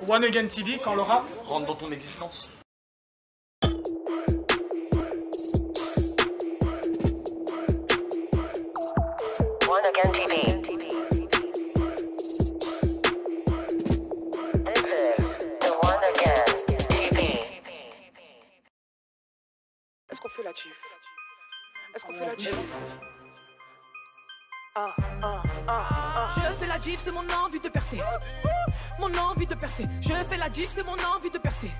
One Again TV, quand le rap rentre dans ton existence. One Again TV. This is the One Again TV. Est-ce qu'on fait la chief? Est-ce qu'on fait la chief? Je fais la gif, c'est mon envie de percer. Mon envie de percer. Je fais la gif, c'est mon envie de percer.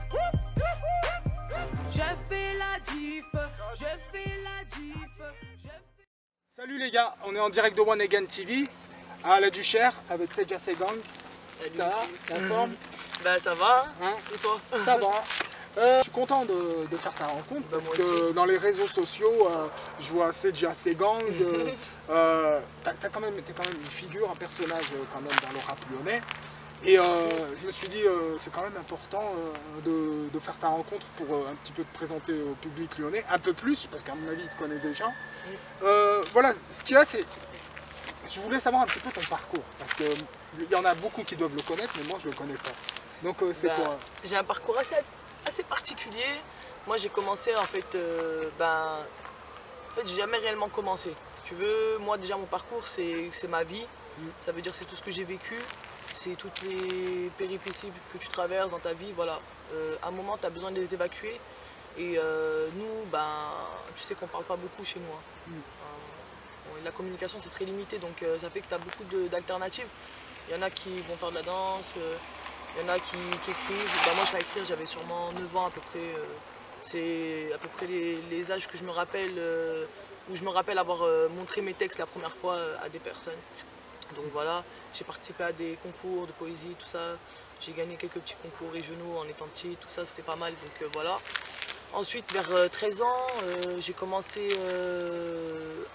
Je fais la gif, je fais la gif. Salut les gars, on est en direct de One Again TV à la Duchère avec Seja Segang. Ça va, la forme? Bah ça va, Hein? et toi? Ça va. Je suis content de faire ta rencontre parce moi que aussi. dans les réseaux sociaux, je vois Seja Segang. T'es quand même une figure, un personnage quand même dans le rap lyonnais. Et je me suis dit, c'est quand même important de faire ta rencontre pour un petit peu te présenter au public lyonnais, un peu plus, parce qu'à mon avis, il te connaît déjà. Voilà, ce qu'il y a, c'est... Je voulais savoir un petit peu ton parcours, parce qu'il y en a beaucoup qui doivent le connaître, mais moi, je ne le connais pas. Donc, c'est quoi? J'ai un parcours assez particulier. Moi j'ai commencé en fait, j'ai jamais réellement commencé. Si tu veux, moi déjà mon parcours c'est ma vie. Ça veut dire c'est tout ce que j'ai vécu. C'est toutes les péripéties que tu traverses dans ta vie, voilà. À un moment, tu as besoin de les évacuer. Et nous, tu sais qu'on parle pas beaucoup chez nous. La communication, c'est très limité, donc ça fait que tu as beaucoup d'alternatives. Il y en a qui vont faire de la danse, il y en a qui écrivent. Moi, je vais écrire, j'avais sûrement 9 ans à peu près. C'est à peu près les âges que je me rappelle, où je me rappelle avoir montré mes textes la première fois à des personnes. Donc voilà, j'ai participé à des concours de poésie, tout ça. J'ai gagné quelques petits concours régionaux en étant petit, tout ça, c'était pas mal, donc voilà. Ensuite, vers 13 ans, j'ai commencé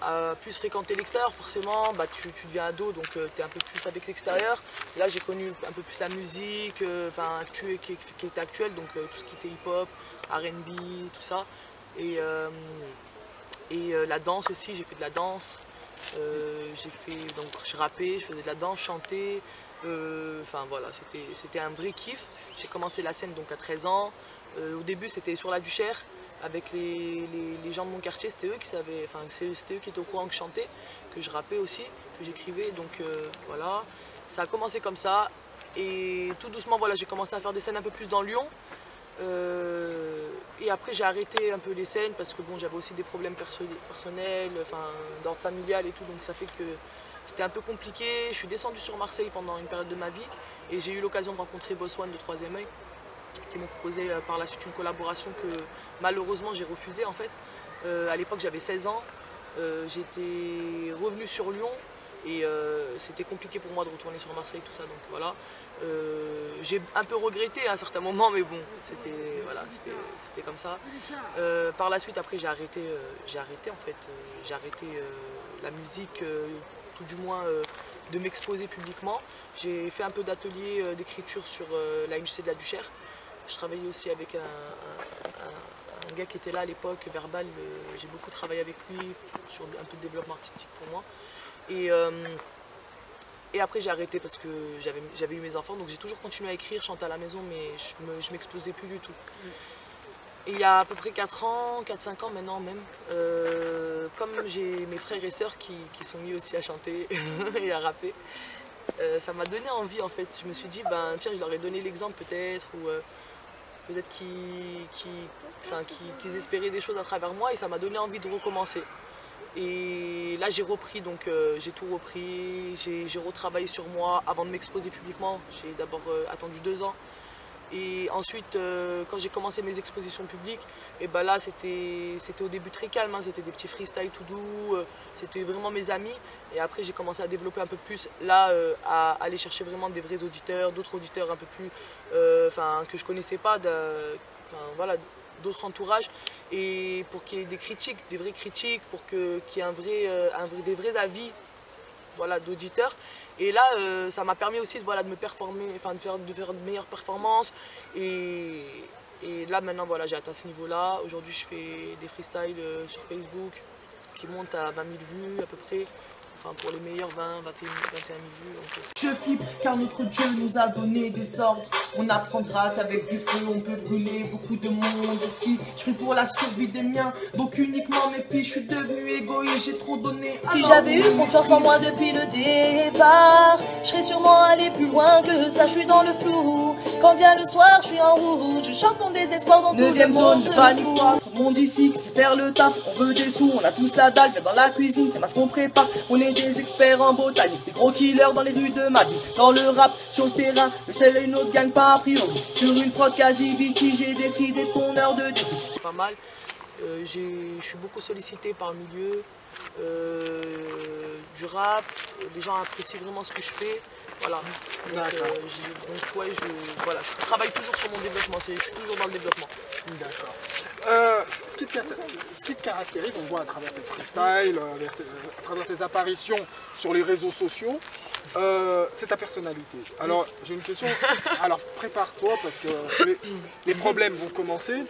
à plus fréquenter l'extérieur. Forcément, tu deviens ado, donc tu es un peu plus avec l'extérieur. Là, j'ai connu un peu plus la musique qui était actuelle, donc tout ce qui était hip-hop, R&B, tout ça. Et la danse aussi, j'ai fait de la danse. Je rappais, je faisais de la danse, chantais. Voilà, c'était un vrai kiff. J'ai commencé la scène donc à 13 ans. Au début c'était sur la Duchère avec les gens de mon quartier, c'était eux qui savaient, c'était eux qui étaient au courant que je chantais, que je rappais aussi, que j'écrivais, donc voilà. Ça a commencé comme ça et tout doucement voilà, j'ai commencé à faire des scènes un peu plus dans Lyon. Et après j'ai arrêté un peu les scènes parce que bon, j'avais aussi des problèmes personnels, d'ordre familial et tout, donc ça fait que c'était un peu compliqué. Je suis descendue sur Marseille pendant une période de ma vie et j'ai eu l'occasion de rencontrer Boss One de Troisième Œil qui m'ont proposé par la suite une collaboration que malheureusement j'ai refusée en fait. À l'époque j'avais 16 ans, j'étais revenue sur Lyon et c'était compliqué pour moi de retourner sur Marseille, tout ça, donc voilà. J'ai un peu regretté à un certain moment, mais bon, c'était comme ça. Par la suite, après, j'ai arrêté en fait, j'ai arrêté la musique, tout du moins de m'exposer publiquement. J'ai fait un peu d'atelier d'écriture sur la NJC de la Duchère. Je travaillais aussi avec un gars qui était là à l'époque, Verbal. J'ai beaucoup travaillé avec lui sur un peu de développement artistique pour moi. Et après j'ai arrêté parce que j'avais eu mes enfants, donc j'ai toujours continué à écrire, chanter à la maison, mais je m'exposais plus du tout. Et il y a à peu près 4 ans, 4-5 ans maintenant même, comme j'ai mes frères et sœurs qui sont mis aussi à chanter et à rapper, ça m'a donné envie en fait. Je me suis dit, tiens, je leur ai donné l'exemple peut-être, ou peut-être qu'ils espéraient des choses à travers moi, et ça m'a donné envie de recommencer. Et là j'ai repris, donc j'ai tout repris, j'ai retravaillé sur moi avant de m'exposer publiquement. J'ai d'abord attendu 2 ans. Et ensuite, quand j'ai commencé mes expositions publiques, et là c'était au début très calme, c'était des petits freestyles tout doux, c'était vraiment mes amis. Et après j'ai commencé à développer un peu plus, là, à aller chercher vraiment des vrais auditeurs, d'autres auditeurs un peu plus, que je connaissais pas, voilà, d'autres entourages, et pour qu'il y ait des critiques, des vraies critiques, pour qu'il y ait des vrais avis, voilà, d'auditeurs. Et là, ça m'a permis aussi de me performer, de faire de meilleures performances. Et là, maintenant, voilà, j'ai atteint ce niveau-là. Aujourd'hui, je fais des freestyles sur Facebook qui montent à 20 000 vues à peu près. enfin pour les meilleurs 20, 21 000 vues. Donc, Je flippe car notre Dieu nous a donné des ordres. On apprendra qu'avec du feu on peut brûler beaucoup de monde aussi. Je prie pour la survie des miens, donc uniquement mes filles. Je suis devenu égoïste, j'ai trop donné. Si j'avais eu confiance en moi depuis le départ, je serais sûrement allé plus loin que ça, je suis dans le flou. Quand vient le soir, je suis en route, je chante mon désespoir dans tout le 9ème zone, monde. panique pas. Tout le monde ici, c'est faire le taf. On veut des sous, on a tous la dalle. Viens dans la cuisine, t'es ce qu'on prépare. On est des experts en botanique, des gros killers dans les rues de ma ville. Dans le rap, sur le terrain, le seul et une autre gagne pas a priori. Sur une prod quasi Vicky, j'ai décidé de ton heure de décide. pas mal. Je suis beaucoup sollicité par le milieu du rap. Les gens apprécient vraiment ce que je fais. Voilà. Donc, tu vois, je travaille toujours sur mon développement. Je suis toujours dans le développement. D'accord. Ce qui te caractérise, on voit à travers tes freestyles, à travers tes apparitions sur les réseaux sociaux, c'est ta personnalité. Alors, j'ai une question. Alors, prépare-toi parce que les problèmes vont commencer.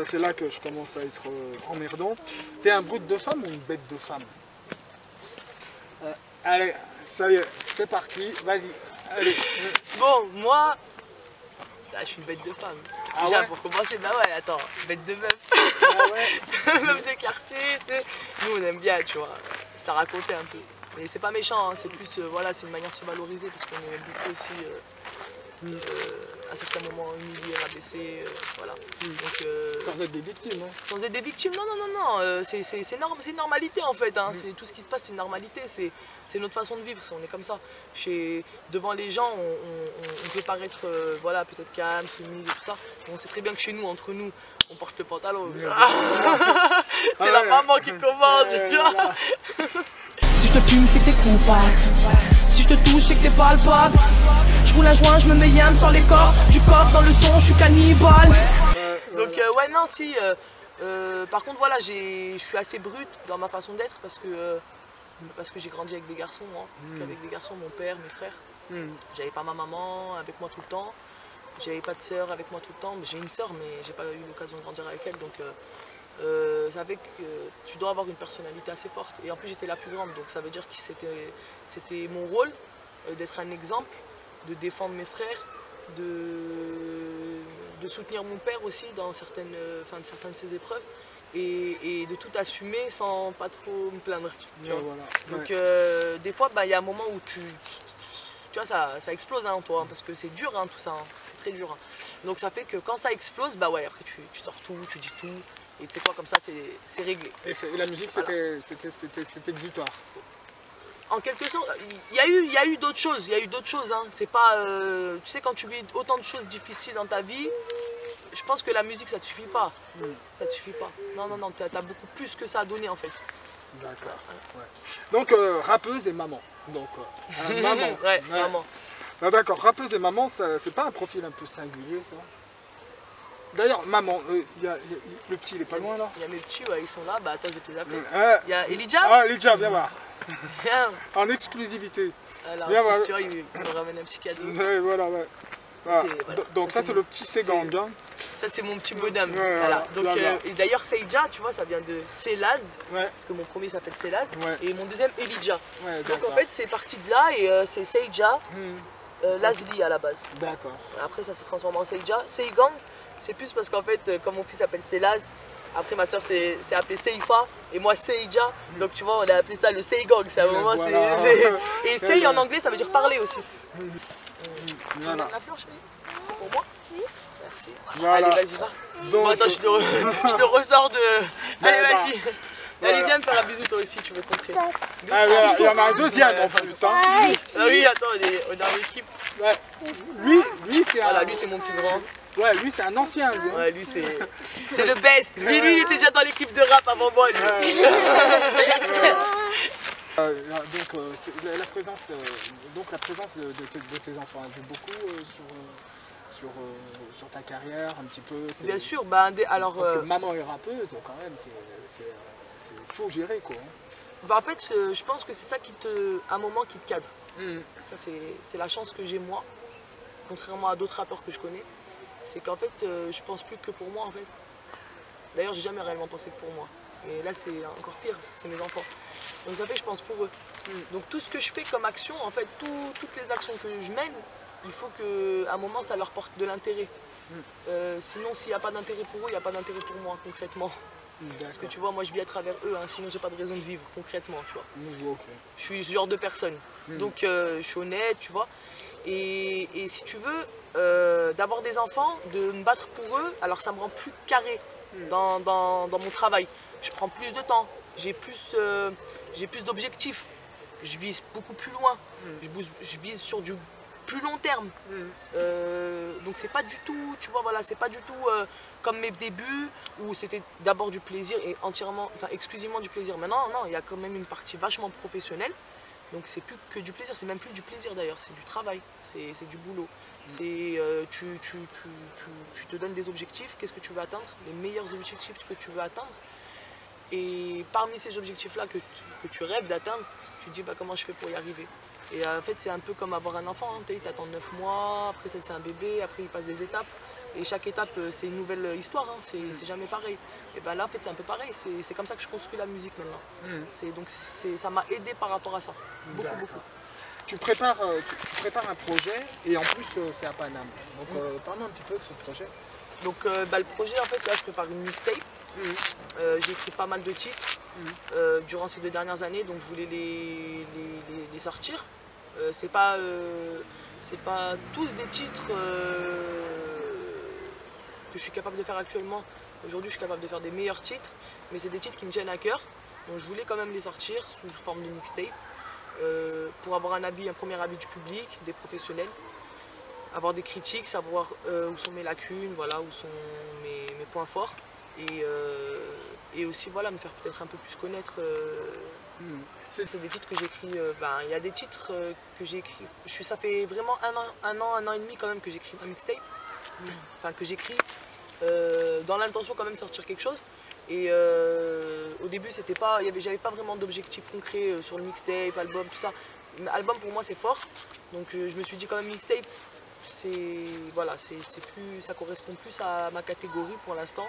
C'est là que je commence à être emmerdant. T'es un brut de femme ou une bête de femme? Allez, ça y est, c'est parti. Vas-y. Allez. Bon, moi, je suis une bête de femme. Ah Déjà, ouais pour commencer, bah ouais, attends, bête de meuf. Ah ouais. Meuf de quartier, tu sais. Nous, on aime bien, tu vois. Ça racontait un peu. Mais c'est pas méchant, hein, c'est plus, voilà, c'est une manière de se valoriser parce qu'on est beaucoup aussi, à certains moments, humiliés, rabaissés, voilà. Donc, Sans être des victimes. Hein. sans être des victimes, non, c'est une normalité en fait, hein. C'est tout ce qui se passe, c'est une normalité, c'est notre façon de vivre, on est comme ça. Devant les gens, on peut paraître, voilà, peut-être calme, soumise et tout ça, mais on sait très bien que chez nous, entre nous, on porte le pantalon. C'est la maman qui commence, tu vois. Voilà. Si je te fume, c'est que t'es coupable. Si je te touche, c'est que t'es palpable. Je roule un joint, je me mets yam sans les corps. Du corps dans le son, je suis cannibale. Donc ouais, non, si. Par contre, voilà, je suis assez brute dans ma façon d'être parce que j'ai grandi avec des garçons, moi. Avec des garçons, mon père, mes frères. J'avais pas ma maman avec moi tout le temps. J'avais pas de sœur avec moi tout le temps. J'ai une sœur, mais j'ai pas eu l'occasion de grandir avec elle. Donc ça fait que tu dois avoir une personnalité assez forte. Et en plus, j'étais la plus grande. Donc ça veut dire que c'était mon rôle d'être un exemple, de défendre mes frères, de soutenir mon père aussi dans certaines de ses épreuves et de tout assumer sans pas trop me plaindre. Tu vois. Voilà. Donc des fois, il y a un moment où tu vois, ça explose en toi, hein, parce que c'est dur, hein, tout ça, hein, c'est très dur. Hein. Donc ça fait que quand ça explose, bah ouais, après tu sors tout, tu dis tout, et tu sais quoi, comme ça c'est réglé. Et la musique, c'était exutoire. En quelque sorte, il y a eu d'autres choses, hein. C'est pas, tu sais, quand tu vis autant de choses difficiles dans ta vie, je pense que la musique ça te suffit pas. Ça te suffit pas. Non, t'as beaucoup plus que ça à donner en fait. D'accord. Ouais. Donc rappeuse et maman. Donc maman. Ouais, maman. Ah, d'accord, rappeuse et maman, c'est pas un profil un peu singulier ça? D'ailleurs, maman, le petit il est pas loin là? Il y a mes petits, ouais, ils sont là, bah attends, je vais te les appeler. Ah, Il y a Elijah. ah, Elijah, viens voir. Viens. En exclusivité. Alors, Viens voir. tu vois, il me ramène un petit cadeau. Ouais, voilà, ouais. Ah, Voilà. donc ça c'est le petit Segang. Hein. Ça c'est mon petit bonhomme. Ouais, Voilà. Donc, voilà. et d'ailleurs Seija, tu vois, ça vient de Selaz, Ouais. parce que mon premier s'appelle Selaz, Ouais. et mon deuxième Elijah. Ouais, Donc d'accord. en fait c'est parti de là et c'est Seija, Lazli à la base. D'accord. Après ça s'est transformé en Seija. Seigang, c'est plus parce qu'en fait comme mon fils s'appelle Selaz, après ma soeur s'est appelée Seifa et moi Seija. Donc tu vois on a appelé ça le Seigang. C'est un moment Voilà. Et Sei en anglais ça veut dire parler aussi. Tu me Voilà. donnes la fleur chérie? C'est pour moi? Oui. Merci. Voilà. Allez vas-y va. Donc, Bon attends je te ressors de... Allez Bah, vas-y. voilà. Allez viens me faire un bisou toi aussi tu veux contrer. ah, il y en a un deuxième en plus. Hein. Ah oui attends on est dans l'équipe. Ouais. Lui c'est un... Voilà lui c'est mon plus grand. Ouais, lui c'est un ancien. Lui, hein. Ouais lui c'est le best. Lui il était déjà dans l'équipe de rap avant moi lui. Donc la présence de tes enfants a joué beaucoup sur ta carrière un petit peu. Bien sûr bah alors Parce que maman est rappeuse quand même, il faut gérer quoi. Hein. bah, en fait je pense que c'est ça un moment qui te cadre. Ça c'est la chance que j'ai moi, contrairement à d'autres rappeurs que je connais. C'est qu'en fait je pense plus que pour moi en fait. D'ailleurs j'ai jamais réellement pensé que pour moi. Et là, c'est encore pire parce que c'est mes enfants. Donc ça fait, je pense, pour eux. Donc tout ce que je fais comme action, en fait, toutes les actions que je mène, il faut qu'à un moment, ça leur porte de l'intérêt. Sinon, s'il n'y a pas d'intérêt pour eux, il n'y a pas d'intérêt pour moi, concrètement. Parce que tu vois, moi, je vis à travers eux, hein, sinon, j'ai pas de raison de vivre, concrètement, tu vois. Je suis ce genre de personne. Donc, je suis honnête, tu vois. Et si tu veux, d'avoir des enfants, de me battre pour eux, alors ça me rend plus carré dans mon travail. Je prends plus de temps, j'ai plus d'objectifs, je vise beaucoup plus loin, je vise sur du plus long terme. Donc c'est pas du tout, tu vois, voilà, c'est pas du tout comme mes débuts où c'était d'abord du plaisir et entièrement, enfin exclusivement du plaisir. Maintenant, non, il y a quand même une partie vachement professionnelle. Donc c'est plus que du plaisir, c'est même plus du plaisir d'ailleurs, c'est du travail, c'est du boulot. C'est tu te donnes des objectifs, qu'est-ce que tu veux atteindre, les meilleurs objectifs que tu veux atteindre. Et parmi ces objectifs-là que tu rêves d'atteindre, tu te dis bah, comment je fais pour y arriver. Et en fait c'est un peu comme avoir un enfant, hein. Tu attends 9 mois, après c'est un bébé, après il passe des étapes. Et chaque étape c'est une nouvelle histoire, hein. C'est jamais pareil. Et ben là en fait c'est un peu pareil, c'est comme ça que je construis la musique maintenant. Donc ça m'a aidé par rapport à ça, beaucoup. Tu prépares un projet et en plus c'est à Paname. Donc parle-moi un petit peu de ce projet. Donc le projet en fait là je prépare une mixtape. J'ai écrit pas mal de titres durant ces 2 dernières années, donc je voulais les sortir. C'est pas tous des titres que je suis capable de faire actuellement. Aujourd'hui je suis capable de faire des meilleurs titres, mais c'est des titres qui me tiennent à cœur. Donc je voulais quand même les sortir sous forme de mixtape pour avoir un premier avis du public, des professionnels, avoir des critiques, savoir où sont mes lacunes, voilà, où sont mes points forts. Et aussi voilà, me faire peut-être un peu plus connaître. C'est des titres que j'écris, il y a des titres que j'ai écrits, ça fait vraiment un an et demi quand même que j'écris ma mixtape, enfin que j'écris dans l'intention quand même de sortir quelque chose. Et au début j'avais pas vraiment d'objectif concret sur le mixtape, album, tout ça. Album pour moi c'est fort, donc je me suis dit quand même mixtape, ça correspond plus à ma catégorie pour l'instant.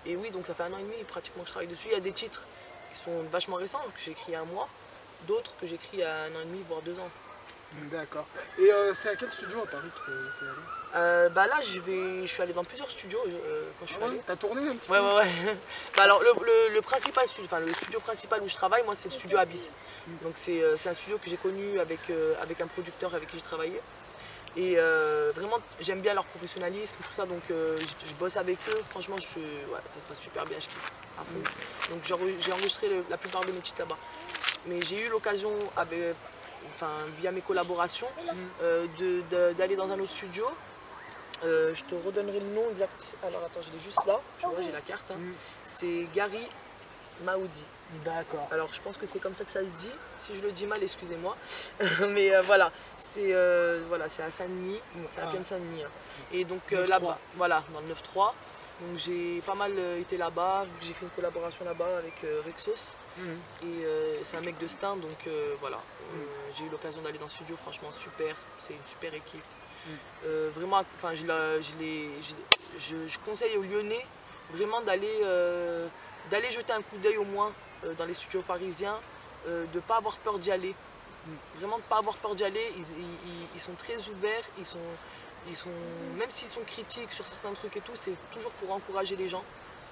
Et oui, donc ça fait 1 an et demi pratiquement que je travaille dessus. Il y a des titres qui sont vachement récents, que j'ai écrit il y a 1 mois, d'autres que j'ai écrit il y a 1 an et demi, voire 2 ans. D'accord. Et c'est à quel studio à Paris que t'es allé? Là, je suis allé dans plusieurs studios quand je suis allé. T'as tourné un petit peu? Ouais. Alors le studio principal où je travaille, moi c'est le studio Abyss. Donc c'est un studio que j'ai connu avec un producteur avec qui j'ai travaillé. Et vraiment j'aime bien leur professionnalisme, tout ça, donc je bosse avec eux, franchement ça se passe super bien, je kiffe à fond. Donc j'ai enregistré la plupart de mes titres là-bas. Mais j'ai eu l'occasion, via mes collaborations, d'aller dans un autre studio. Je te redonnerai le nom exact, alors attends, je l'ai juste là, tu vois, j'ai la carte. Hein. C'est Gary Maoudi. D'accord. Alors je pense que c'est comme ça que ça se dit. Si je le dis mal, excusez-moi. Mais voilà, c'est à Saint-Denis, c'est à Plaine-Saint-Denis. Hein. Et donc là-bas, voilà, dans le 9-3. Donc j'ai pas mal été là-bas, j'ai fait une collaboration là-bas avec Rexos. Et c'est un mec de Stein, donc voilà. J'ai eu l'occasion d'aller dans le studio, franchement super, c'est une super équipe. Vraiment, je conseille aux Lyonnais vraiment d'aller jeter un coup d'œil au moins dans les studios parisiens, de ne pas avoir peur d'y aller. Vraiment de ne pas avoir peur d'y aller, ils sont très ouverts, même s'ils sont critiques sur certains trucs et tout, c'est toujours pour encourager les gens.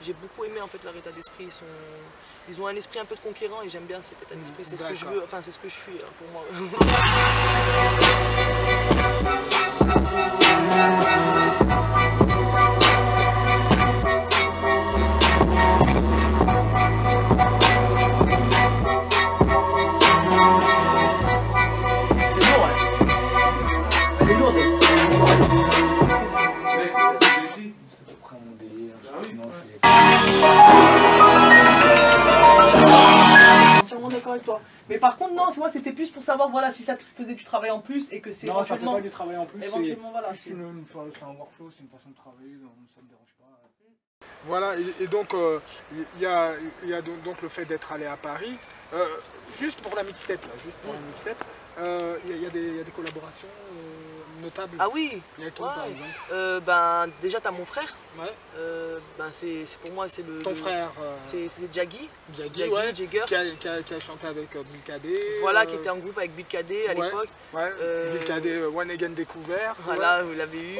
J'ai beaucoup aimé en fait leur état d'esprit, ils ont un esprit un peu de conquérant et j'aime bien cet état d'esprit, c'est ce que je veux, enfin c'est ce que je suis pour moi. Avec toi. Mais par contre non, moi c'était plus pour savoir voilà si ça te faisait du travail en plus et que c'est non, ça fait pas du travail en plus, éventuellement voilà, c'est un workflow, c'est une façon de travailler, donc ça me dérange pas. Voilà, et donc il y a donc le fait d'être allé à Paris, juste pour la mixtape, il y a des collaborations notables? Ah oui. Il y a qui Ouais. par exemple? Ben déjà t'as mon frère. Ouais. Ben c'est pour moi c'est le. Ton frère C'est Jaggy. Jaggy, ouais, Jagger. qui a chanté avec Bill Cadet. Voilà, qui était en groupe avec Bill Cadet à ouais. l'époque. Ouais, Bill Cadet, One Again Découverte. Voilà, vous l'avez eu.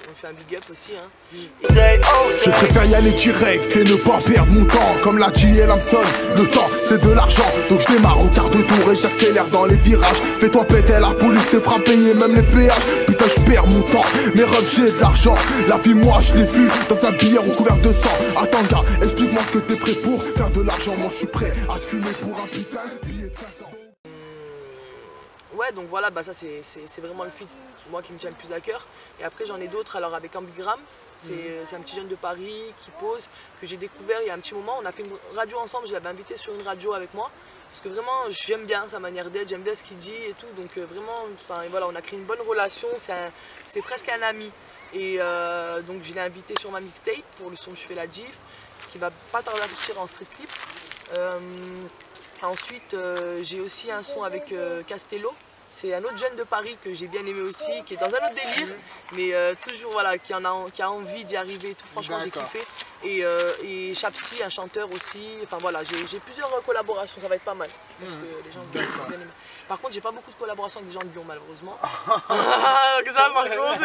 On fait un big up aussi. Hein. Je préfère y aller direct et ne pas perdre mon temps. Comme l'a dit Elamson, le temps c'est de l'argent. Donc je démarre au quart de tour et j'accélère dans les virages. Fais-toi péter, la police te fera payer même les péages. Putain je perds mon temps, mes rêves j'ai de l'argent. La vie moi je l'ai vue dans un billet recouvert de sang. Attends gars, explique-moi ce que t'es prêt pour faire de l'argent. Moi je suis prêt à te fumer pour un putain de billet de 500. Ouais, donc voilà, bah ça c'est vraiment le feat, moi qui me tient le plus à cœur. Et après j'en ai d'autres, alors avec Ambigram, c'est un petit jeune de Paris qui pose, que j'ai découvert il y a un petit moment. On a fait une radio ensemble, je l'avais invité sur une radio avec moi. Parce que vraiment j'aime bien sa manière d'être, j'aime bien ce qu'il dit et tout. Donc vraiment, voilà, on a créé une bonne relation, c'est presque un ami. Et donc je l'ai invité sur ma mixtape pour le son Je fais la gif, qui va pas tarder à sortir en street clip. Ensuite, j'ai aussi un son avec Castello. C'est un autre jeune de Paris que j'ai bien aimé aussi, qui est dans un autre délire, mais toujours voilà, qui a envie d'y arriver et tout. Franchement, j'ai kiffé. Et Chapsi, un chanteur aussi. Enfin voilà, j'ai plusieurs collaborations, ça va être pas mal. Je pense que les gens vont bien aimer. Par contre, j'ai pas beaucoup de collaborations avec des gens de Lyon, malheureusement. Ça, par contre.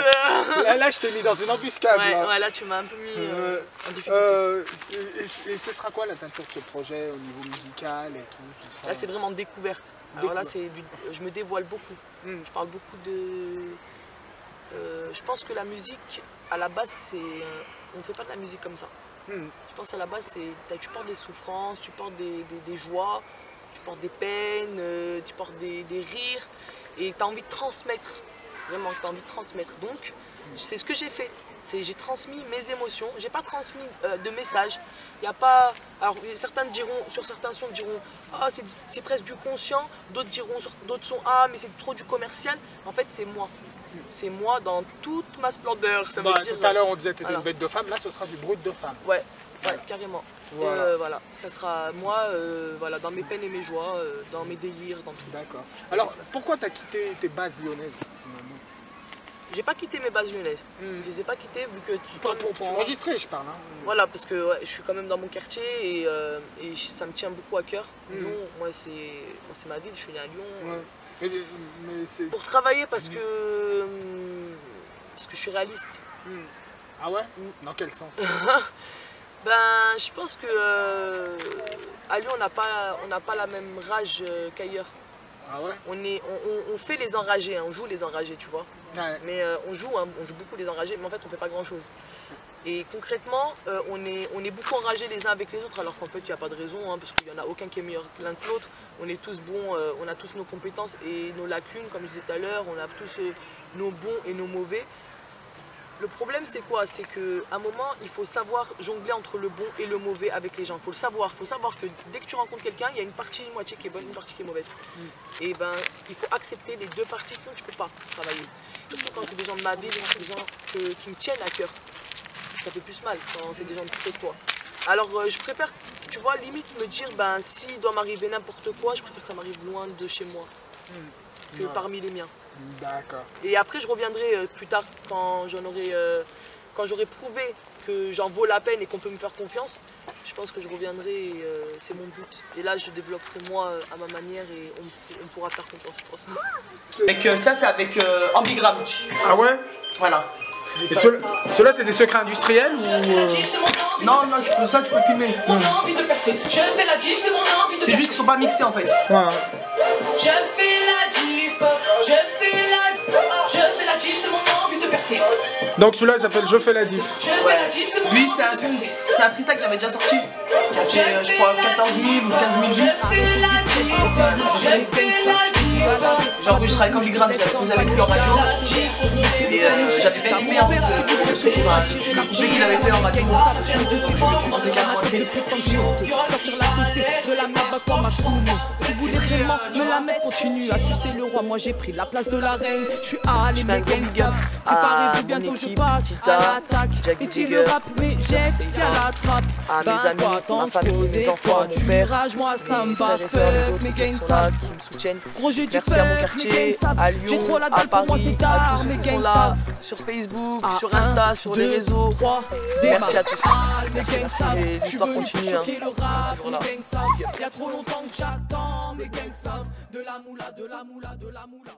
Là, je t'ai mis dans une embuscade. Ouais, là, tu m'as un peu mis en difficulté. Et ce sera quoi la teinture de ce projet au niveau musical et tout? Là, c'est vraiment découverte. Alors là, je me dévoile beaucoup. Je parle beaucoup de... je pense que la musique, à la base, on ne fait pas de la musique comme ça. Je pense à la base, tu portes des souffrances, tu portes des joies, tu portes des peines, tu portes des rires. Et tu as envie de transmettre. Vraiment, tu as envie de transmettre. Donc, c'est ce que j'ai fait. J'ai transmis mes émotions, j'ai pas transmis de messages. Il y a pas. Alors certains diront, sur certains sons diront ah c'est presque du conscient, d'autres diront sur d'autres sons ah mais c'est trop du commercial. En fait c'est moi. C'est moi dans toute ma splendeur. Ça veut dire, tout à l'heure on disait que tu étais une bête de femme, là ce sera du brut de femme. Ouais, carrément. Voilà, ça sera moi voilà, dans mes peines et mes joies, dans mes délires, dans tout. D'accord. Alors pourquoi tu as quitté tes bases lyonnaises finalement? J'ai pas quitté mes bases lyonnaises. Je les ai pas quittées vu que pour enregistrer, je parle. Hein. Voilà, parce que je suis quand même dans mon quartier et ça me tient beaucoup à cœur. Lyon, moi c'est ma ville, je suis né à Lyon. Mais pour travailler parce que je suis réaliste. Ah ouais? Dans quel sens? Ben, je pense que à Lyon on n'a pas la même rage qu'ailleurs. Ah ouais? On fait les enragés, hein, on joue les enragés, tu vois. Ouais. Mais on joue beaucoup les enragés, mais en fait on fait pas grand chose. Et concrètement, on est beaucoup enragés les uns avec les autres, alors qu'en fait il n'y a pas de raison, hein, parce qu'il n'y en a aucun qui est meilleur l'un que l'autre. On est tous bons, on a tous nos compétences et nos lacunes, comme je disais tout à l'heure, on a tous nos bons et nos mauvais. Le problème c'est quoi? C'est qu'à un moment il faut savoir jongler entre le bon et le mauvais avec les gens. Il faut savoir que dès que tu rencontres quelqu'un, il y a une partie, une moitié qui est bonne, une partie qui est mauvaise. Et ben il faut accepter les deux parties, sinon tu peux pas travailler. Surtout quand c'est des gens de ma ville, des gens qui me tiennent à cœur. Ça fait plus mal quand c'est des gens de près de toi. Alors je préfère, tu vois, limite me dire, ben s'il doit m'arriver n'importe quoi, je préfère que ça m'arrive loin de chez moi que parmi les miens. D'accord. Et après je reviendrai plus tard quand j'aurai prouvé que j'en vaux la peine et qu'on peut me faire confiance. Je pense que je reviendrai et c'est mon but. Et là je développerai moi à ma manière et on pourra faire confiance, je pense. Ça c'est avec Ambigram. Ah ouais? Voilà. Et ceux-là c'est des secrets industriels ou Non, ça tu peux filmer. Mon envie de percer. Je fais la gif, c'est mon envie de percer. C'est juste qu'ils sont pas mixés en fait. Ouais. Je fais la gif, je fais la gif, c'est mon envie de percer. Donc celui-là il s'appelle Je fais la diff. Je fais la gif, c'est mon Lui c'est un freestyle que j'avais déjà sorti. Qui a fait je crois 14 000 ou 15 000 vues. J'ai enregistré avec Ambigram, je l'avais posé avec lui en radio. Et j'avais bien aimé en fait le couplet qu'il avait fait en radio. Donc je me suis posé carrément le fait. Sortir la tête de la merde comme ma qui voulait vraiment me la mettre continue à sucer le roi. Moi j'ai pris la place de la reine. Je suis allé mes gangs savent. Préparez-vous bientôt je passe à l'attaque. Ici le rap mais j'ai qu'à la trappe. À mes amis, ma famille, mes enfants, mon père, moi ça me bat. mes frères et sœurs, les autres Mes qui gangs sont là, savent. qui me soutiennent. Gros j'ai du Merci à mon peur, quartier, mes gangs savent. à J'ai Lyon, trop la à dalle pour moi Paris, c'est à tard. tous ceux Mes qui sont gangs là, savent. sur Facebook, À sur Insta, sur les réseaux. 3, Merci à tous. mes gangs savent. Et Je suis l'histoire venu continue, hein. choquer le On est rap. toujours Mes là. gangs savent. Y'a trop longtemps que j'attends. Mes gangs savent. De la moula, de la moula, de la moula.